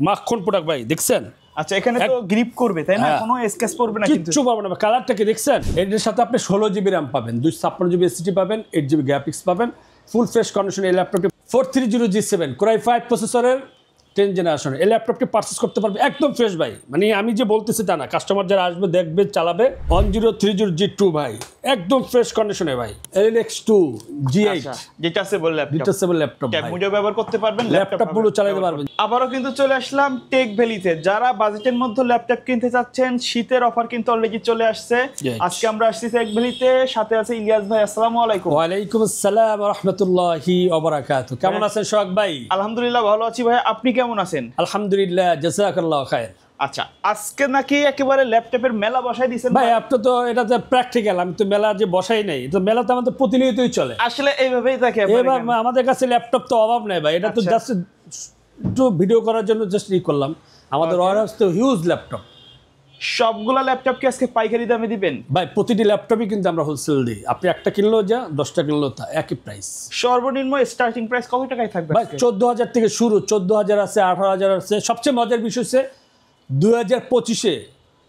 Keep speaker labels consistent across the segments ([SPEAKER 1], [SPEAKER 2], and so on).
[SPEAKER 1] মাখন প্রোডাক্ট ভাই দেখছেন।
[SPEAKER 2] আচ্ছা এখানে তো গ্রিপ করবে তাই না, কোনো স্কেচ পড়বে না কিন্তু
[SPEAKER 1] কিচ্ছু পাবেন না। কালারটা কি দেখছেন? এর সাথে আপনি 16 জিবি RAM পাবেন, 256 জিবি SSD পাবেন, 8 জিবি গ্রাফিক্স পাবেন, ফুল ফ্রেশ কন্ডিশন। এই ল্যাপটপটি 4300G7 Core i5 প্রসেসরের 10 জেনারেশন। এই ল্যাপটপটি পারচেজ করতে পারবে একদম ফ্রেশ ভাই, মানে আমি যে বলতেছি তা না, কাস্টমার যারা আসবে দেখবে চালাবে 1030G2 ভাই, একদম ফ্রেশ কন্ডিশনে ভাই। LX2 G8
[SPEAKER 2] detachable
[SPEAKER 1] laptop
[SPEAKER 2] tab মোডে ব্যবহার করতে পারবেন,
[SPEAKER 1] ল্যাপটপ পুরো চালাতে পারবেন।
[SPEAKER 2] আবারও কিন্তু চলে আসলাম টেক ভ্যালিতে। যারা বাজেটের মধ্যে ল্যাপটপ কিনতে চাচ্ছেন, শীতের অফার কিন্তু অলরেডি চলে আসছে। আজকে আমরা আসছি টেক ভ্যালিতে, সাথে আছে ইলিয়াস ভাই। আসসালামু আলাইকুম।
[SPEAKER 1] ওয়া আলাইকুম আসসালাম ওয়া রাহমাতুল্লাহি ওয়া বারাকাতুহু। কেমন আছেন সোহাগ ভাই?
[SPEAKER 2] আলহামদুলিল্লাহ ভালো আছি ভাই, আপনি কেমন আছেন?
[SPEAKER 1] আলহামদুলিল্লাহ, জাযাকাল্লাহু খায়র।
[SPEAKER 2] আচ্ছা আজকে নাকি একেবারে ল্যাপটপের মেলা বসাই দিয়েছেন
[SPEAKER 1] ভাই? আপনি তো এটাতে প্র্যাকটিক্যাল, আমি তো মেলা যে বসাই নাই, তো মেলা তো আমাদের প্রতিনিয়তই চলে।
[SPEAKER 2] আসলে এইভাবেই থাকে,
[SPEAKER 1] এবার আমাদের কাছে ল্যাপটপ তো অভাব নাই ভাই, এটা তো জাস্ট একটু ভিডিও করার জন্য জাস্ট করলাম। আমাদের ওয়ারহাউস তো হিউজ ল্যাপটপ।
[SPEAKER 2] সবগুলা ল্যাপটপ কি আজকে পাইকারি দামে দিবেন?
[SPEAKER 1] ভাই প্রতিটি ল্যাপটপই কিন্তু আমরা হোলসেল দিই। আপনি একটা কিনলেও যা, 10টা কিনলেও তা, একই প্রাইস।
[SPEAKER 2] সর্বনিম্ন স্টার্টিং প্রাইস কত টাকায় থাকবে?
[SPEAKER 1] ভাই 14,000 থেকে শুরু, 14,000 আছে, 18,000 আছে। সবচেয়ে মজার বিষয় হচ্ছে 2025-এ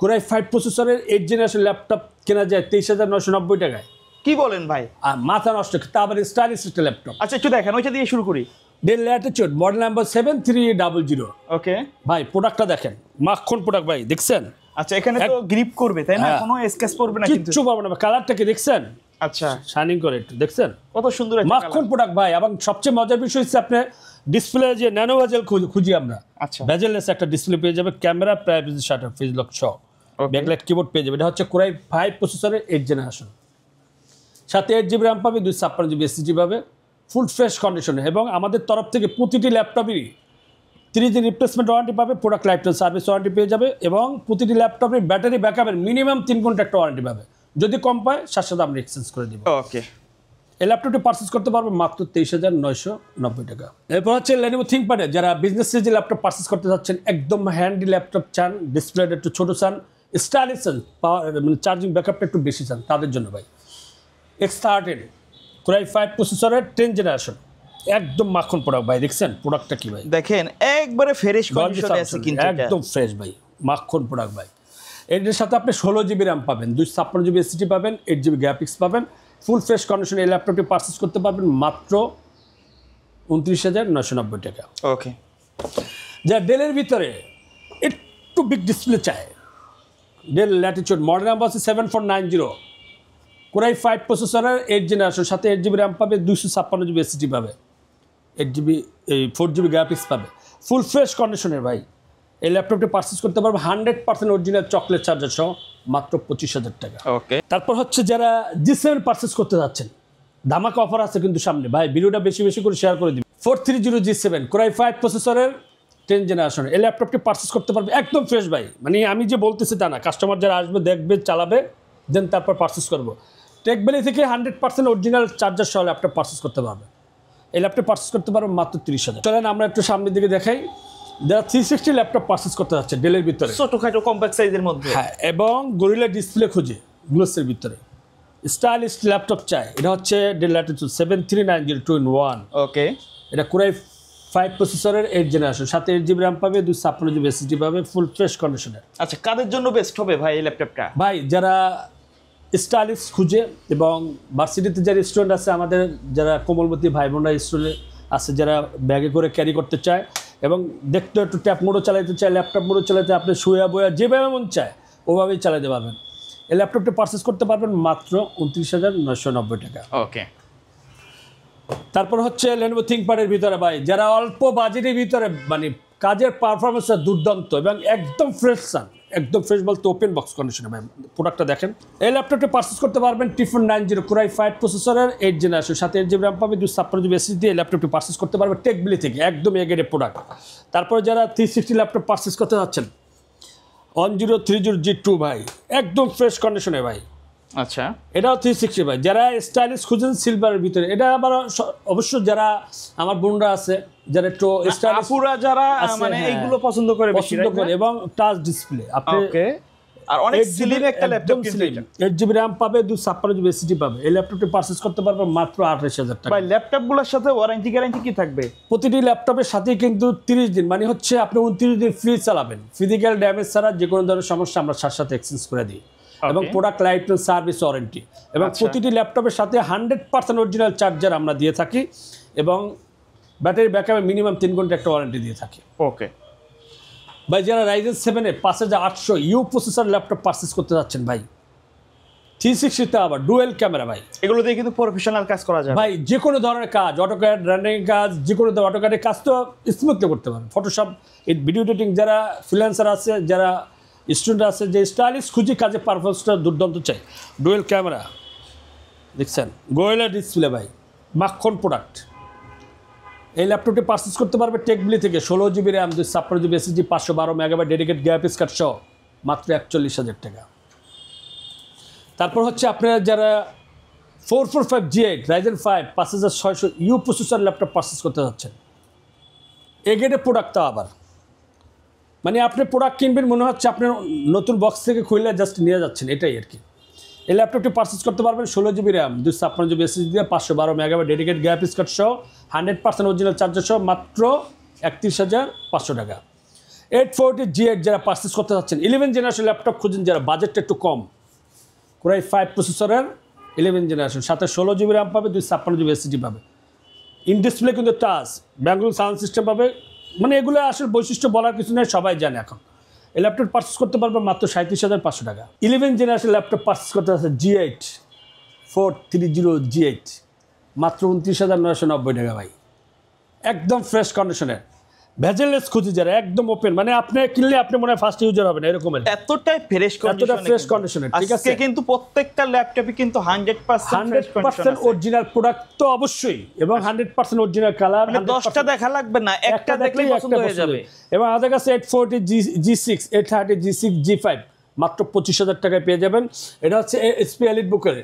[SPEAKER 1] Core i5 প্রসেসরের 8 জেনারেশন ল্যাপটপ কেনা যায় 23,990 টাকায়।
[SPEAKER 2] কি বলেন ভাই?
[SPEAKER 1] আর মাথা নষ্ট, তা আবার স্টাইলিশ একটা ল্যাপটপ।
[SPEAKER 2] আচ্ছা একটু দেখেন, ওইটা দিয়ে শুরু করি।
[SPEAKER 1] Del Latitude model number 7300।
[SPEAKER 2] ওকে
[SPEAKER 1] ভাই প্রোডাক্টটা দেখেন, মাখন প্রোডাক্ট ভাই দেখছেন।
[SPEAKER 2] আচ্ছা এখানে তো গ্রিপ করবে তাই না, কোনো স্কেচ পড়বে না কিন্তু
[SPEAKER 1] কিচ্ছু পাবেন না। কালারটা কি দেখছেন?
[SPEAKER 2] আচ্ছা
[SPEAKER 1] শাইনিং করে একটু দেখছেন,
[SPEAKER 2] কত সুন্দর
[SPEAKER 1] মাখন প্রোডাক্ট ভাই। এবং সবচেয়ে মজার বিষয় হচ্ছে আপনি ডিসপ্লে যে ন্যানো ভেজেল খুঁজি আমরা,
[SPEAKER 2] আচ্ছা
[SPEAKER 1] ভেজেললেস একটা ডিসপ্লে পেয়ে যাবে, camera privacy shutter phase lock সহ, ব্যাকলাইট কিবোর্ড পেয়ে যাবে। এটা হচ্ছে Core i5 প্রসেসরের 8 জেনারেশন, সাথে 8 জিবি RAM পাবে, 256 জিবি SSD পাবে, ফুল ফ্রেশ কন্ডিশনে। এবং আমাদের তরফ থেকে প্রতিটি ল্যাপটপেরই 3 দিন রিপ্লেসমেন্ট ওয়ারেন্টি পাবে, product life time service warranty পেয়ে যাবে, এবং প্রতিটি ল্যাপটপের ব্যাটারি ব্যাকআপের মিনিমাম 3 ঘন্টা একটা ওয়ারেন্টি পাবে। যদি কম পায় সাথে সাথে আমরা এক্সচেঞ্জ করে দিব।
[SPEAKER 2] ওকে
[SPEAKER 1] এই ল্যাপটপটি পারচেজ করতে পারবে মাত্র 23,990 টাকা। এরপর হচ্ছে Lenovo ThinkPad। যারা বিজনেস যে ল্যাপটপ পারচেজ করতে চাচ্ছেন, একদম হ্যান্ডি ল্যাপটপ চান, ডিসপ্লেটা একটু ছোটো চান, স্টাইলিশ চান, পাওয়ার মানে চার্জিং ব্যাকআপটা একটু বেশি চান, তাদের জন্য ভাই X13 Core i5 প্রসেসরের 10 জেনারেশন, একদম মাখন প্রোডাক্ট ভাই। দেখছেন প্রোডাক্টটা কি ভাই?
[SPEAKER 2] দেখেন একবারে ফ্রেশ কন্ডিশনে আছে কিন্তু
[SPEAKER 1] একদম ফ্রেশ ভাই, মাখন প্রোডাক্ট ভাই। এর সাথে আপনি 16 জিবি RAM পাবেন, 256 জিবি SSD পাবেন, 8 জিবি গ্রাফিক্স পাবেন, ফুল ফ্রেশ কন্ডিশনে। এই ল্যাপটপটি পারচেজ করতে পারবেন মাত্র 29,990 টাকা।
[SPEAKER 2] ওকে
[SPEAKER 1] যা ডেলের ভিতরে একটু বিগ ডিসপ্লে চায়, ডেল ল্যাটিটিউড মডেল নাম্বার হচ্ছে 7490 Core i5 প্রসেসরের 8 জেনারেশন, সাথে 8 জিবি RAM পাবে, 256 জিবি SSD পাবে, 4 জিবি গ্রাফিক্স পাবে, ফুল ফ্রেশ কন্ডিশনের ভাই। এই ল্যাপটপটি পারচেজ করতে পারবে 100% অরিজিনাল চকলেট চার্জার সহ মাত্র 25,000 টাকা।
[SPEAKER 2] ওকে
[SPEAKER 1] তারপর হচ্ছে যারা G7 পারচেজ করতে যাচ্ছেন, ধামাকা অফার আছে কিন্তু সামনে ভাই, ভিডিওটা বেশি বেশি করে শেয়ার করে দিবেন। 4300G7 Core i5 প্রসেসরের 10 জেনারেশন। এই ল্যাপটপটি পারচেজ করতে পারবে একদম ফ্রেশ ভাই, মানে আমি যে বলতেছি তা না, কাস্টমার যারা আসবে দেখবে চালাবে দেন তারপর পারচেজ করবো। টেক ভ্যালি থেকে 100% অরিজিনাল চার্জার সহ ল্যাপটপ পারচেজ করতে পারবে। এই ল্যাপটপ পারচেজ করতে পারবে মাত্র 30,000। চলেন আমরা একটু সামনের দিকে দেখাই। যারা 360 ল্যাপটপ পারচেজ করতে যাচ্ছে ডেলের ভিতরে,
[SPEAKER 2] ছোটখাটো কম্প্যাক্ট সাইজের মধ্যে,
[SPEAKER 1] হ্যাঁ, এবং গরিলা ডিসপ্লে খুঁজে গ্লোসের ভিতরে স্টাইলিশ ল্যাপটপ চায়, এটা হচ্ছে ডেল ল্যাটিটিউড 7390
[SPEAKER 2] ওকে।
[SPEAKER 1] এটা Core i5 প্রসেসরের 8 জেনারেশন, সাথে 8 জিবি RAM পাবে, 256 জিবি SSD পাবে, ফুল ফ্রেশ কন্ডিশনের।
[SPEAKER 2] আচ্ছা কাদের জন্য বেস্ট হবে ভাই এই ল্যাপটপটা?
[SPEAKER 1] ভাই যারা স্টাইলিশ খুঁজে, এবং ভার্সিটিতে যারা স্টুডেন্ট আছে, আমাদের যারা কোমলমতি ভাই বোনরা স্টুডেন্ট আছে, যারা ব্যাগে করে ক্যারি করতে চায় এবং দেখতে একটু ট্যাপ মোডও চালাতে চায়, ল্যাপটপ মোডও চালাতে, আপনি শুয়ে বয়া যেভাবে মন চায় ওভাবেই চালাতে পারবেন। এই ল্যাপটপটা পারচেজ করতে পারবেন মাত্র 29,990 টাকা।
[SPEAKER 2] ওকে।
[SPEAKER 1] তারপর হচ্ছে Lenovo ThinkPad এর ভিতরে ভাই, যারা অল্প বাজেটের ভিতরে মানে কাজের পারফরমেন্সটা দুর্দান্ত এবং একদম ফ্রেশ চান, একদম ফ্রেশ বলতে ওপেন বক্স কন্ডিশনে ভাই, প্রোডাক্টটা দেখেন। এই ল্যাপটপটা পারচেজ করতে পারবেন T490 Core i5 প্রসেসরের 8 জেনারেশন, সাথে 8 জিবি RAM পাবে, 256 জিবি SSD। এই ল্যাপটপটি পারচেজ করতে পারবে টেক ভ্যালি থেকে, একদম এগেডে প্রোডাক্ট। তারপরে যারা 360 ল্যাপটপ পারচেজ করতে যাচ্ছেন, 1030G2 ভাই, একদম ফ্রেশ কন্ডিশনে ভাই।
[SPEAKER 2] আচ্ছা
[SPEAKER 1] এটাও 360 ভাই। যারা স্টাইলিশ খুঁজেন সিলভারের ভিতরে, এটা আবার অবশ্য যারা আমার বোনরা আছে যারা একটু স্টাইলিশ,
[SPEAKER 2] আপুরা যারা মানে এইগুলো পছন্দ করে,
[SPEAKER 1] এবং টাচ ডিসপ্লে, আপনি
[SPEAKER 2] আর অনেক স্লিম একটা ল্যাপটপ কিন্তু এটা।
[SPEAKER 1] 8GB RAM পাবে, 256GB SSD পাবে। এই ল্যাপটপটি পারচেজ করতে পারবে মাত্র 28,000 টাকা।
[SPEAKER 2] ভাই ল্যাপটপগুলোর সাথে ওয়ারেন্টি গ্যারান্টি কি থাকবে?
[SPEAKER 1] প্রতিটি ল্যাপটপের সাথেই কিন্তু 30 দিন, মানে হচ্ছে আপনি 29 দিন ফ্রি চালাবেন। ফিজিক্যাল ড্যামেজ ছাড়া যে কোনো ধরনের সমস্যা আমরা সাথে সাথে এক্সচেঞ্জ করে দিই। এবং product life time service warranty, এবং প্রতিটি ল্যাপটপের সাথে 100% অরিজিনাল চার্জার আমরা দিয়ে থাকি, এবং ব্যাটারি ব্যাকআপে মিনিমাম 3 ঘন্টা একটা ওয়ারেন্টি দিয়ে থাকি।
[SPEAKER 2] ওকে
[SPEAKER 1] ভাই, যারা রাইজেন 7 এর 5800 ইউ প্রসেসর ল্যাপটপ পারচেজ করতে যাচ্ছেন ভাই, 360 আবার ডুয়েল ক্যামেরা ভাই,
[SPEAKER 2] এগুলো দিয়ে কিন্তু প্রফেশনাল কাজ করা যায়
[SPEAKER 1] ভাই। যে কোনো ধরনের কাজ, অটোক্যাড রানিং কাজ, যে কোনো অটোক্যাডের কাজ তো স্মুথলি করতে পারেন। ফটোশপ, ভিডিও এডিটিং, যারা ফ্রিল্যান্সার আছে, যারা স্টুডেন্ট আছে, যে স্টাইলিশ খুঁজি কাজে পারফরমেন্সটা দুর্দান্ত চাই, ডুয়েল ক্যামেরা দেখছেন, গোয়েলা ডিসপ্লে ভাই, মাখন প্রোডাক্ট। এই ল্যাপটপটি পারচেজ করতে পারবে টেকবিলি থেকে। 16GB RAM, 256GB SSD, 512 megabyte dedicate graphics card সহ মাত্র 41,000 টাকা। তারপর হচ্ছে আপনারা যারা 445G8 Ryzen 5 5600 you processor laptop purchase করতে যাচ্ছেন, এগেডে প্রোডাক্ট তো আবার, মানে আপনি প্রোডাক্ট কিনবেন মনে হচ্ছে আপনার নতুন বক্স থেকে খুললে জাস্ট নিয়ে যাচ্ছেন, এটাই আর কি। এই ল্যাপটপটি পারচেজ করতে পারবেন 16GB RAM, 256GB SSD দিয়ে, 512 মেগাবাইট ডেডিকেট গ্রাফিক্স কার্ড সহ, 100% অরিজিনাল চার্জার সহ মাত্র 31,500 টাকা। 840G8 যারা পারচেজ করতে যাচ্ছেন, 11 জেনারেশন ল্যাপটপ খুঁজেন যারা, বাজেটটা একটু কম, কোরাই 5 প্রসেসরের 11 জেনারেশন, সাথে 16GB RAM পাবে, 256GB SSD পাবে। ইন ডিসপ্লে কিন্তু টাচ, ব্যাঙ্গলোর সাউন্ড সিস্টেম পাবে, মানে এগুলো আসলে বৈশিষ্ট্য বলার কিছু নেই, সবাই জানে এখন। এই ল্যাপটপ পারচেজ করতে পারবে মাত্র 37,500 টাকা। 11 জেনারেশন ল্যাপটপ পারচেজ করতে আছে G8 430G8 মাত্র 29,990 টাকা ভাই, একদম ফ্রেশ কন্ডিশনের, ভেজেললেস খুঁজি যারা, একদম ওপেন, মানে আপনি কিনলে আপনি মনে হয় ফার্স্ট ইউজার হবেন এরকম,
[SPEAKER 2] এতটাই ফ্রেশ
[SPEAKER 1] কন্ডিশনে। ঠিক আছে,
[SPEAKER 2] কিন্তু প্রত্যেকটা ল্যাপটপে কিন্তু 100%
[SPEAKER 1] অরিজিনাল প্রোডাক্ট তো অবশ্যই, এবং 100% অরিজিনাল কালার,
[SPEAKER 2] 10টা দেখা লাগবে না, একটা দেখলেই পছন্দ হয়ে যাবে।
[SPEAKER 1] এবং আমাদের কাছে 840G6 830G6 G5 মাত্র 25,000 টাকায় পেয়ে যাবেন। এটা হচ্ছে HP এলিট বুকের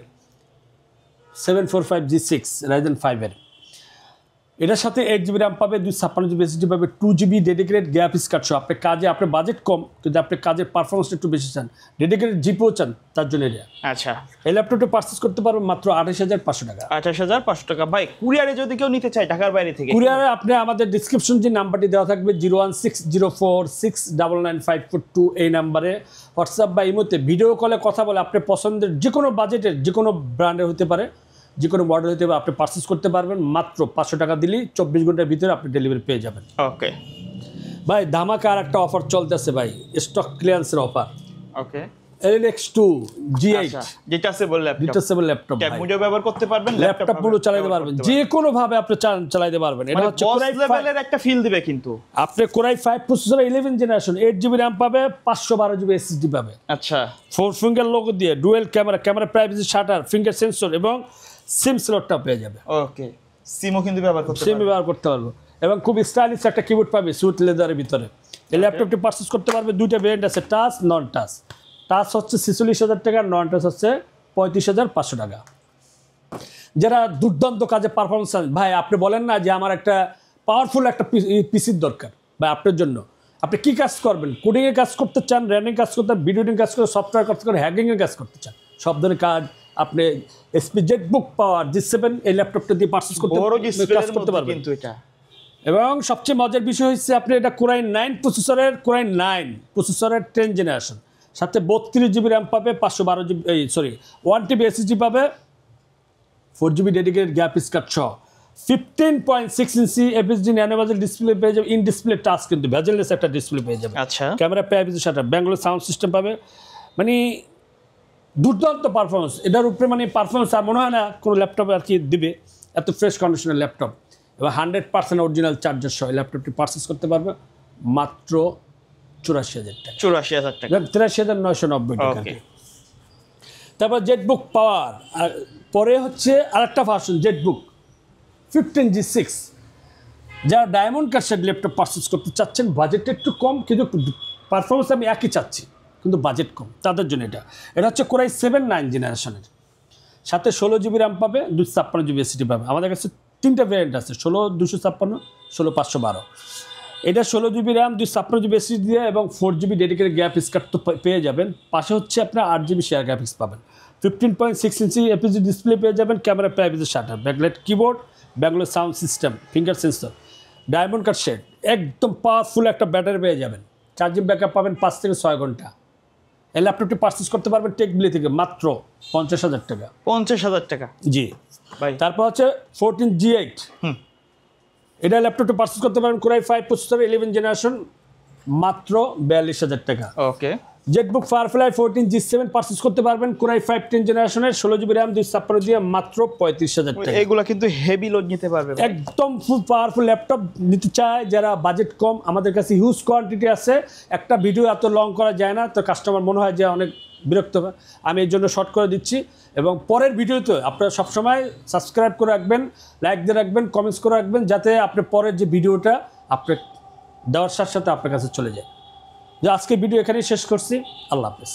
[SPEAKER 1] 745G6 রাইজেন 5 এর। এটার সাথে 8GB RAM পাবে, 256GB SSD পাবে, 2GB ডেডিকেটেড গ্রাফিক্স কার্ড সহ। আপনার কাজে, আপনার বাজেট কম কিন্তু আপনার কাজের পারফরমেন্সটা একটু বেশি চান, ডেডিকেটেড জিপিও চান, তার জন্য এটা।
[SPEAKER 2] আচ্ছা,
[SPEAKER 1] এই ল্যাপটপটা পারচেজ করতে পারবেন মাত্র 28,500 টাকা।
[SPEAKER 2] 28,500 টাকা। ভাই কুরিয়ারে যদি কেউ নিতে চায় ঢাকার বাইরে থেকে,
[SPEAKER 1] কুরিয়ারে আপনি আমাদের ডিসক্রিপশন যে নাম্বারটি দেওয়া থাকবে 01604699542 এই নাম্বারে হোয়াটসঅ্যাপ বা ইমোতে ভিডিও কলে কথা বলে আপনি পছন্দের যে কোনো বাজেটের যে কোনো ব্র্যান্ডের হতে পারে, যে কোনো মডেল হতে পারে, আপনি পারচেজ করতে পারবেন মাত্র 500 টাকা দিলেই 24 ঘন্টার ভিতরে আপনি ডেলিভারি পেয়ে যাবেন।
[SPEAKER 2] ওকে
[SPEAKER 1] ভাই, ধামাকা আর একটা অফার চলতেছে ভাই, স্টক ক্লিয়ারেন্সের অফার।
[SPEAKER 2] ওকে,
[SPEAKER 1] LX2 G8
[SPEAKER 2] detachable
[SPEAKER 1] laptop,
[SPEAKER 2] tab মোডে ব্যবহার করতে পারবেন,
[SPEAKER 1] ল্যাপটপ গুলো চালাতে পারবেন, যে কোনো ভাবে আপনি চালাতে পারবেন। এটা হচ্ছে
[SPEAKER 2] কোরাই লেভেলের একটা ফিল দিবে কিন্তু।
[SPEAKER 1] আপনি core i 5 processor 11 generation, 8GB RAM পাবে, 512GB SSD পাবে।
[SPEAKER 2] আচ্ছা,
[SPEAKER 1] 4 ফিঙ্গার লোগো দিয়ে, dual camera privacy shutter, finger sensor এবং সিম স্লটটা পেয়ে যাবে।
[SPEAKER 2] ওকে, সিমও কিন্তু ব্যবহার করতে
[SPEAKER 1] সিম ব্যবহার করতে পারবো, এবং খুব স্টাইলিশ একটা কিবোর্ড পাবে সুইট লেদারের ভিতরে। এই ল্যাপটপটি পারচেজ করতে পারবে, দুইটা ভেরিয়েন্ট আছে, টাচ নন টাচ। টাচ হচ্ছে 46,000 টাকা, নন টাচ হচ্ছে 35,500 টাকা। যারা দুর্দান্ত কাজে পারফরমেন্স ভাই, আপনি বলেন না যে আমার একটা পাওয়ারফুল একটা পিসির দরকার, বা আপনার জন্য আপনি কি কাজ করবেন, কোডিংয়ের কাজ করতে চান, রানিং কাজ করতে, ভিডিও এডিটিং কাজ করে, সফটওয়্যার কাজ করে, হ্যাকিংয়ের কাজ করতে চান, সব ধরনের কাজ আপনি HP জেটবুক পাওয়ার G7 এই ল্যাপটপটা দিয়ে পারচেজ করতে পারবেন
[SPEAKER 2] কিন্তু এটা।
[SPEAKER 1] এবং সবচেয়ে মজার বিষয় হচ্ছে আপনি এটা কোরাই 9 প্রসেসরের 10 জেনারেশন, সাথে 32GB RAM পাবে, 512GB 1TB SSD পাবে, 4GB ডেডিকেটেড গ্রাফিক্স কার্ড সহ, 15.6 ইঞ্চি FHD ন্যানোভেজেল ডিসপ্লে পেয়ে যাবে, ইন ডিসপ্লে টাচ কিন্তু ভেজেললেস একটা ডিসপ্লে পেয়ে যাবে।
[SPEAKER 2] আচ্ছা,
[SPEAKER 1] camera privacy shutter, Bangalore sound system পাবে, মানে দুর্দান্ত পারফরমেন্স এটার উপরে, মানে পারফরমেন্স আর মনে হয় না কোনো ল্যাপটপে আর কি দিবে, এত ফ্রেশ কন্ডিশনের ল্যাপটপ, এবং 100% অরিজিনাল চার্জার সহ ল্যাপটপটি পারচেজ করতে পারবে মাত্র 84,000 টাকা,
[SPEAKER 2] 84,000 টাকা,
[SPEAKER 1] 83,990 টাকা। তারপর জেটবুক পাওয়ার, আর পরে হচ্ছে আরেকটা ভার্সন জেটবুক 15G6। যারা ডায়মন্ড কার্সেড ল্যাপটপ পারচেজ করতে চাচ্ছেন, বাজেটটা একটু কম কিন্তু পারফরমেন্স আমি একই চাচ্ছি, কিন্তু বাজেট কম, তাদের জন্য এটা হচ্ছে কোরাই 7 জেনারেশনের, সাথে 16GB RAM পাবে, 256GB SSD পাবে। আমাদের কাছে 3টা ভ্যারিয়েন্ট আছে, 16 256, 16 512। এটা 16 GB র্যাম 256 GB SSD দিয়ে এবং 4 GB ডেডিকেটেড গ্রাফিক্স কার্ড তো পেয়ে যাবেন। পাশে হচ্ছে আপনার 8 GB শেয়ার গ্রাফিক্স পাবেন, 15.6 ইঞ্চি এপিজি ডিসপ্লে পেয়ে যাবেন, camera privacy shutter, backlight keyboard, Bangalore sound system, finger sensor, diamond cut shade, একদম পাওয়ারফুল একটা ব্যাটারি পেয়ে যাবেন, চার্জিং ব্যাকআপ পাবেন 5 থেকে 6 ঘন্টা। এই ল্যাপটপটি পারচেস করতে পারবেন টেকবিলি থেকে মাত্র 50,000 টাকা।
[SPEAKER 2] 50,000 টাকা
[SPEAKER 1] জি
[SPEAKER 2] ভাই।
[SPEAKER 1] তারপর হচ্ছে 14G8, এটা ল্যাপটপটা পারচেস করতে পারেন কোরাই 5 প্রসেসর 11 জেনারেশন মাত্র 42,000 টাকা।
[SPEAKER 2] ওকে।
[SPEAKER 1] জেটবুক ফায়ারফ্লাই 14G7 পারচেস করতে পারবেন কোরাই 5 10 জেনারেশনের 16 GB র্যাম 256 দিয়ে মাত্র 35,000 টাকা।
[SPEAKER 2] এগুলা কিন্তু হেভি লোড নিতে পারবে ভাই।
[SPEAKER 1] একদম ফুল পাওয়ারফুল ল্যাপটপ নিতে চায় যারা বাজেট কম, আমাদের কাছে হিউজ কোয়ান্টিটি আছে। একটা ভিডিও এত লং করা যায় না, তো কাস্টমার মনে হয় যে অনেক বিরক্ত হয়, আমি এর জন্য শর্ট করে দিচ্ছি। এবং পরের ভিডিওতে আপনারা সবসময় সাবস্ক্রাইব করে রাখবেন, লাইক দিয়ে রাখবেন, কমেন্টস করে রাখবেন, যাতে আপনি পরের যে ভিডিওটা আপনি দেওয়ার সাথে সাথে আপনার কাছে চলে যায়। যে আজকে ভিডিও এখানেই শেষ করছি। আল্লাহ হাফেজ।